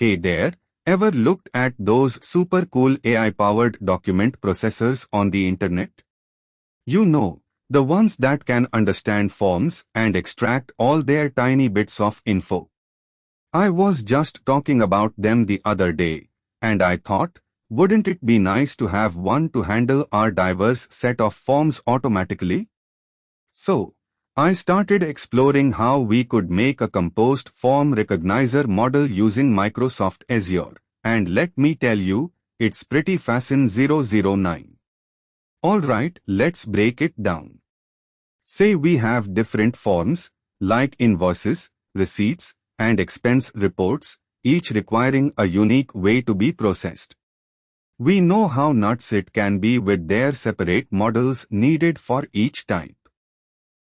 Hey there, ever looked at those super cool AI-powered document processors on the internet? You know, the ones that can understand forms and extract all their tiny bits of info. I was just talking about them the other day, and I thought, wouldn't it be nice to have one to handle our diverse set of forms automatically? So, I started exploring how we could make a composed form recognizer model using Microsoft Azure, and let me tell you, it's pretty fascinating. 009. Alright, let's break it down. Say we have different forms, like invoices, receipts, and expense reports, each requiring a unique way to be processed. We know how nuts it can be with their separate models needed for each type.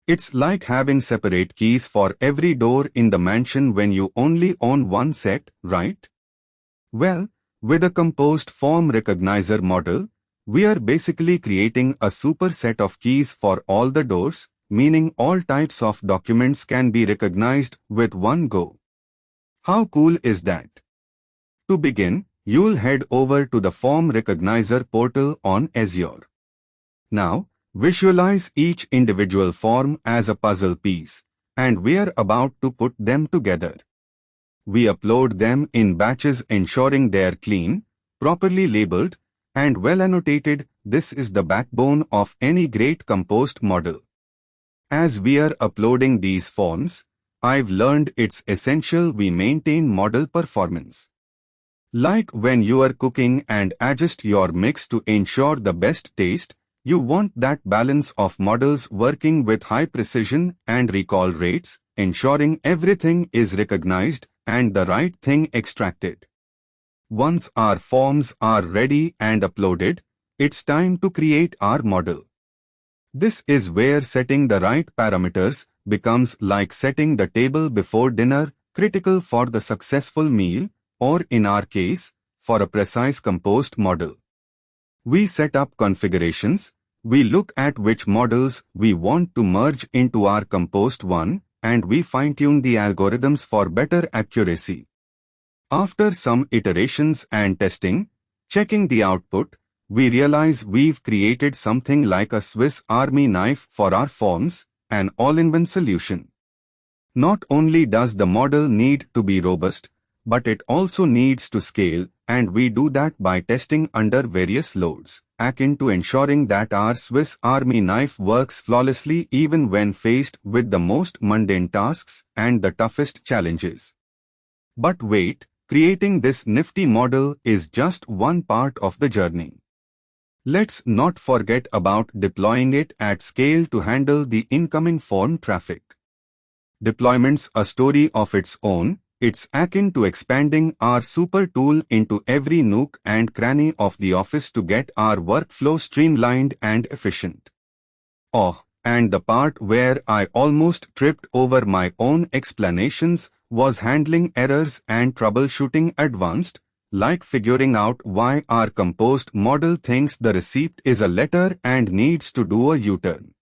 It's like having separate keys for every door in the mansion when you only own one set, right? Well, with a composed form recognizer model, we are basically creating a super set of keys for all the doors, meaning all types of documents can be recognized with one go. How cool is that? To begin, you'll head over to the Form Recognizer portal on Azure. Now, visualize each individual form as a puzzle piece, and we're about to put them together. We upload them in batches ensuring they're clean, properly labeled, and well annotated. This is the backbone of any great composed model. As we are uploading these forms, I've learned it's essential we maintain model performance. Like when you are cooking and adjust your mix to ensure the best taste, you want that balance of models working with high precision and recall rates, ensuring everything is recognized and the right thing extracted. Once our forms are ready and uploaded, it's time to create our model. This is where setting the right parameters becomes like setting the table before dinner, critical for the successful meal, or in our case, for a precise composed model. We set up configurations, we look at which models we want to merge into our composed one, and we fine-tune the algorithms for better accuracy. After some iterations and testing, checking the output, we realize we've created something like a Swiss Army knife for our forms, an all-in-one solution. Not only does the model need to be robust, but it also needs to scale, and we do that by testing under various loads, akin to ensuring that our Swiss Army knife works flawlessly even when faced with the most mundane tasks and the toughest challenges. But wait, creating this nifty model is just one part of the journey. Let's not forget about deploying it at scale to handle the incoming form traffic. Deployment's a story of its own. It's akin to expanding our super tool into every nook and cranny of the office to get our workflow streamlined and efficient. Oh, and the part where I almost tripped over my own explanations was handling errors and troubleshooting advanced, like figuring out why our composed model thinks the receipt is a letter and needs to do a U-turn.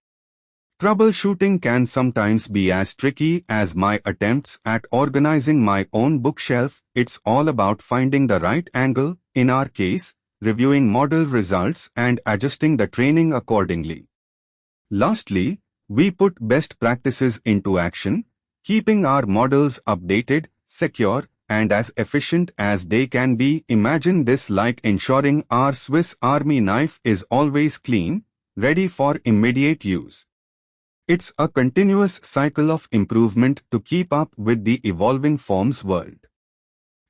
Troubleshooting can sometimes be as tricky as my attempts at organizing my own bookshelf. It's all about finding the right angle, in our case, reviewing model results and adjusting the training accordingly. Lastly, we put best practices into action, keeping our models updated, secure, and as efficient as they can be. Imagine this like ensuring our Swiss Army knife is always clean, ready for immediate use. It's a continuous cycle of improvement to keep up with the evolving forms world.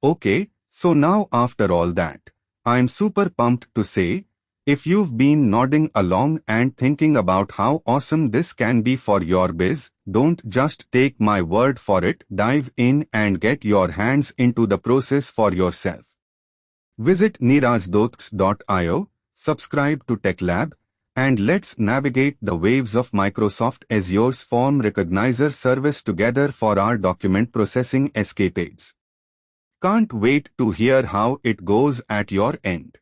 Okay, so now after all that, I'm super pumped to say, if you've been nodding along and thinking about how awesome this can be for your biz, don't just take my word for it, dive in and get your hands into the process for yourself. Visit neerajdots.io, subscribe to TechLab, and let's navigate the waves of Microsoft Azure's Form Recognizer service together for our document processing escapades. Can't wait to hear how it goes at your end.